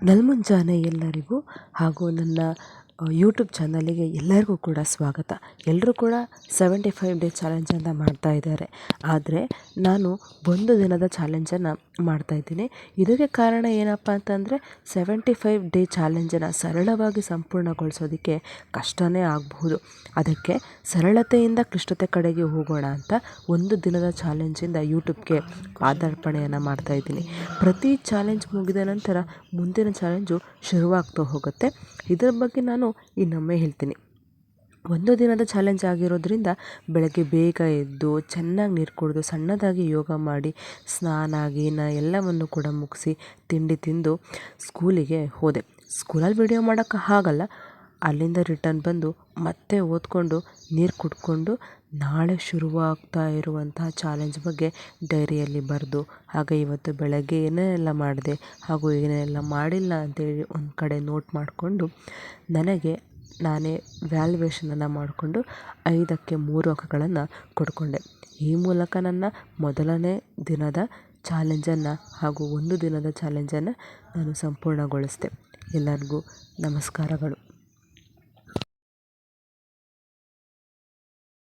ನಲ್ಮುಂಜಾನೆ ಎಲ್ಲರಿಗೂ ಹಾಗೂ ನನ್ನ ಯೂಟ್ಯೂಬ್ ಚಾನಲಿಗೆ ಎಲ್ಲರಿಗೂ ಕೂಡ ಸ್ವಾಗತ. ಎಲ್ಲರೂ ಕೂಡ 75 ಡೇ ಚಾಲೆಂಜನ್ನು ಮಾಡ್ತಾ ಇದ್ದಾರೆ. ಆದರೆ ನಾನು ಒಂದು ದಿನದ ಚಾಲೆಂಜನ್ನು ಮಾಡ್ತಾಯಿದ್ದೀನಿ. ಇದಕ್ಕೆ ಕಾರಣ ಏನಪ್ಪ ಅಂತಂದರೆ 75 ಡೇ ಚಾಲೆಂಜನ್ನು ಸರಳವಾಗಿ ಸಂಪೂರ್ಣಗೊಳಿಸೋದಕ್ಕೆ ಕಷ್ಟವೇ ಆಗಬಹುದು. ಅದಕ್ಕೆ ಸರಳತೆಯಿಂದ ಕ್ಲಿಷ್ಟತೆ ಕಡೆಗೆ ಹೋಗೋಣ ಅಂತ ಒಂದು ದಿನದ ಚಾಲೆಂಜಿಂದ ಯೂಟ್ಯೂಬ್ಗೆ ಪಾದಾರ್ಪಣೆಯನ್ನು ಮಾಡ್ತಾಯಿದ್ದೀನಿ. ಪ್ರತಿ ಚಾಲೆಂಜ್ ಮುಗಿದ ನಂತರ ಮುಂದಿನ ಚಾಲೆಂಜು ಶುರುವಾಗ್ತಾ ಹೋಗುತ್ತೆ. ಇದರ ಬಗ್ಗೆ ನಾನು ಇನ್ನೊಮ್ಮೆ ಹೇಳ್ತೀನಿ. ಒಂದು ದಿನದ ಚಾಲೆಂಜ್ ಆಗಿರೋದ್ರಿಂದ ಬೆಳಗ್ಗೆ ಬೇಗ ಎದ್ದು ಚೆನ್ನಾಗಿ ನೀರು ಕುಡಿದು ಸಣ್ಣದಾಗಿ ಯೋಗ ಮಾಡಿ ಸ್ನಾನ ಗೀನ ಎಲ್ಲವನ್ನು ಕೂಡ ಮುಗಿಸಿ ತಿಂಡಿ ತಿಂದು ಸ್ಕೂಲಿಗೆ ಹೋದೆ. ಸ್ಕೂಲಲ್ಲಿ ವಿಡಿಯೋ ಮಾಡೋಕ್ಕೆ ಆಗಲ್ಲ. ಅಲ್ಲಿಂದ ರಿಟರ್ನ್ ಬಂದು ಮತ್ತೆ ಓದ್ಕೊಂಡು ನೀರು ಕುಡ್ಕೊಂಡು ನಾಳೆ ಶುರುವಾಗ್ತಾ ಇರುವಂತಹ ಚಾಲೆಂಜ್ ಬಗ್ಗೆ ಡೈರಿಯಲ್ಲಿ ಬರೆದು ಹಾಗೆ ಇವತ್ತು ಬೆಳಗ್ಗೆ ಏನೇನೆಲ್ಲ ಮಾಡಿದೆ ಹಾಗೂ ಏನೇನೆಲ್ಲ ಮಾಡಿಲ್ಲ ಅಂತೇಳಿ ಒಂದು ಕಡೆ ನೋಟ್ ಮಾಡಿಕೊಂಡು ನನಗೆ ನಾನೇ ವ್ಯಾಲ್ಯುವೇಷನನ್ನು ಮಾಡಿಕೊಂಡು 5ಕ್ಕೆ 3 ಅಂಕಗಳನ್ನು ಕೊಡ್ಕೊಂಡೆ. ಈ ಮೂಲಕ ನನ್ನ ಮೊದಲನೇ ದಿನದ ಚಾಲೆಂಜನ್ನು ಹಾಗೂ ಒಂದು ದಿನದ ಚಾಲೆಂಜನ್ನು ನಾನು ಸಂಪೂರ್ಣಗೊಳಿಸಿದೆ. ಎಲ್ಲರಿಗೂ ನಮಸ್ಕಾರಗಳು.